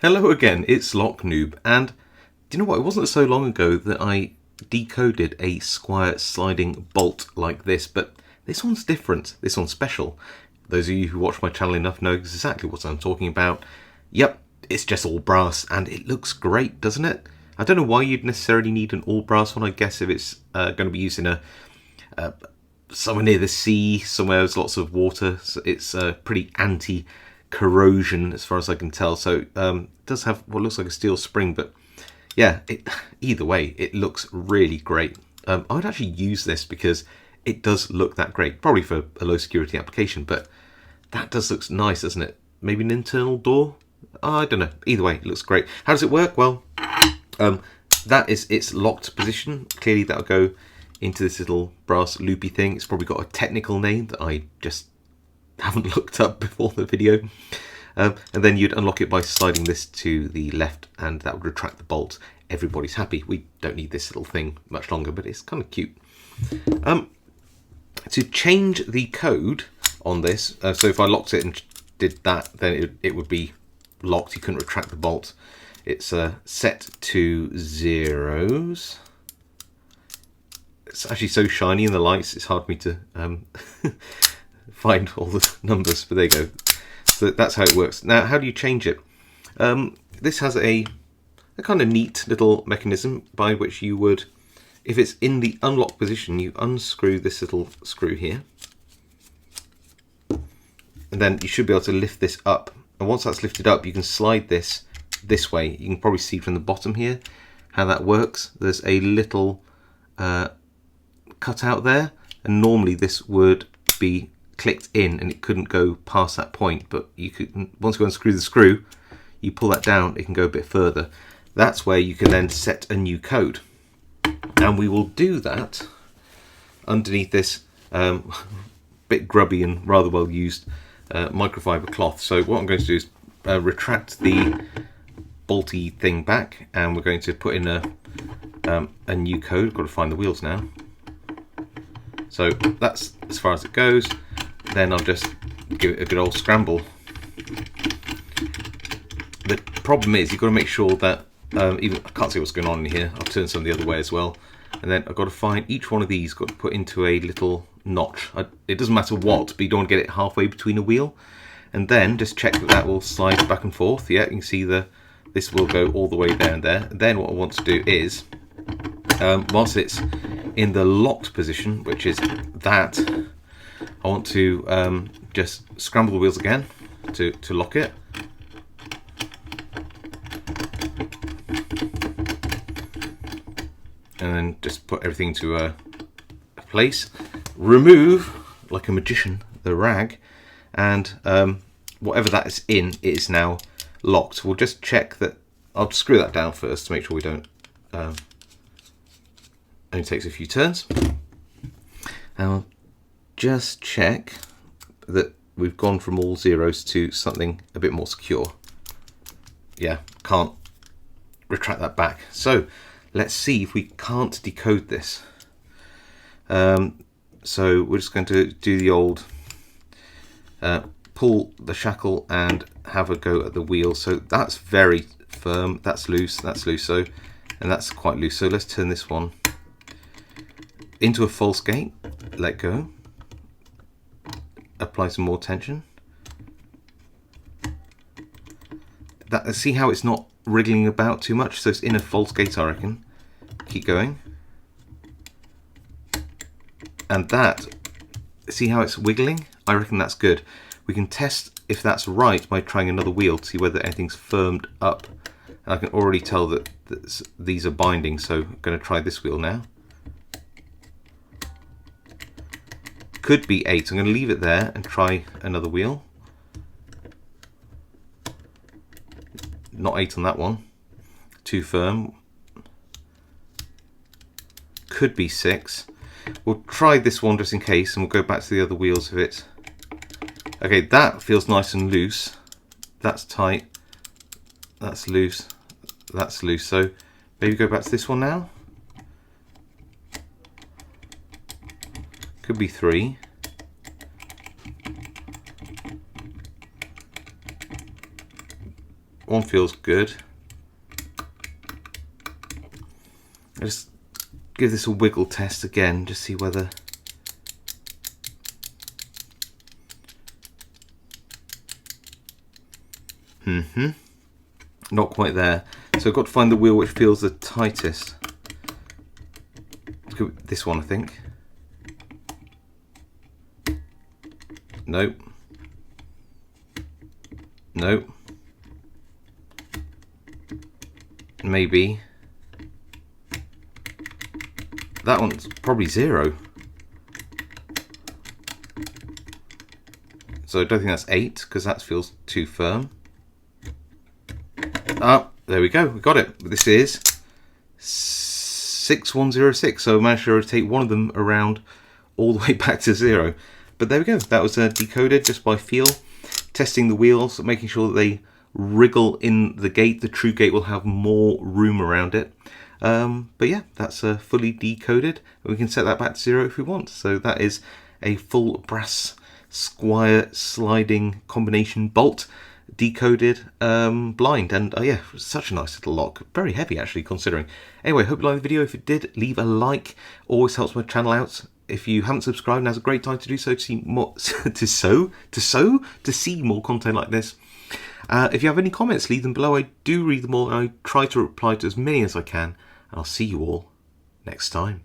Hello again, it's Noob, and do you know what? It wasn't so long ago that I decoded a Squire sliding bolt like this, but this one's different. This one's special. Those of you who watch my channel enough know exactly what I'm talking about. Yep, it's just all brass, and it looks great, doesn't it? I don't know why you'd necessarily need an all brass one. I guess if it's going to be used in somewhere near the sea, somewhere there's lots of water, so it's pretty anti-corrosion as far as I can tell. So it does have what looks like a steel spring, but yeah, either way, it looks really great. I would actually use this because it does look that great, probably for a low security application, but that does look nice, doesn't it? Maybe an internal door? I don't know. Either way, it looks great. How does it work? Well, that is its locked position. Clearly that'll go into this little brass loopy thing. It's probably got a technical name that I just haven't looked up before the video. And then you'd unlock it by sliding this to the left, and that would retract the bolt. Everybody's happy. We don't need this little thing much longer, but it's kind of cute. To change the code on this, so if I locked it and did that, then it would be locked. You couldn't retract the bolt. It's set to zeros. It's actually so shiny in the lights, it's hard for me to find all the numbers, but there you go. So that's how it works. Now, how do you change it? This has a kind of neat little mechanism by which you would, if it's in the unlock position, you unscrew this little screw here. And then you should be able to lift this up. And once that's lifted up, you can slide this way. You can probably see from the bottom here how that works. There's a little cut out there, and normally this would be clicked in and it couldn't go past that point, but you could, once you unscrew the screw, you pull that down, it can go a bit further. That's where you can then set a new code, and we will do that underneath this bit grubby and rather well used microfiber cloth. So what I'm going to do is retract the bolty thing back, and we're going to put in a new code. Got to find the wheels now. So that's as far as it goes. Then I'll just give it a good old scramble. The problem is you've got to make sure that even I can't see what's going on in here. I'll turn some the other way as well. And then I've got to find each one of these, got to put into a little notch. It doesn't matter what, but you don't want to get it halfway between a wheel. And then just check that will slide back and forth. Yeah, you can see this will go all the way down there. And then what I want to do is, whilst it's in the locked position, which is that, I want to just scramble the wheels again to lock it. And then just put everything to a place. Remove, like a magician, the rag, and whatever that is in, it is now locked. We'll just check that. I'll screw that down first to make sure we don't. Only takes a few turns. And I'll just check that we've gone from all zeros to something a bit more secure. Yeah, can't retract that back. So let's see if we can't decode this. So we're just going to do the old pull the shackle and have a go at the wheel. So that's very firm, that's loose, so, and that's quite loose. So let's turn this one into a false gate, let go, apply some more tension. See how it's not wriggling about too much, so it's in a false gate, I reckon. Keep going. And that, see how it's wiggling? I reckon that's good. We can test if that's right by trying another wheel to see whether anything's firmed up. And I can already tell that these are binding, so I'm going to try this wheel now. Could be 8. I'm going to leave it there and try another wheel. Not 8 on that one. Too firm. Could be 6. We'll try this one just in case, and we'll go back to the other wheels of it. Okay, that feels nice and loose. That's tight. That's loose. That's loose. So maybe go back to this one now. Could be 3. One feels good. I'll just give this a wiggle test again, just see whether... Not quite there. So I've got to find the wheel which feels the tightest. Let's go with this one, I think. Nope. Nope. Maybe. That one's probably 0. So I don't think that's 8 because that feels too firm. Ah, there we go. We got it. This is 6106. So I managed to rotate one of them around all the way back to 0. But there we go. That was decoded just by feel. Testing the wheels, making sure that they wriggle in the gate. The true gate will have more room around it. But yeah, that's fully decoded. We can set that back to 0 if we want. So that is a full brass Squire sliding combination bolt, decoded blind. And yeah, such a nice little lock. Very heavy actually, considering. Anyway, hope you liked the video. If you did, leave a like. Always helps my channel out. If you haven't subscribed, now's a great time to do so, to see more to see more content like this. If you have any comments, leave them below. I do read them all, and I try to reply to as many as I can. And I'll see you all next time.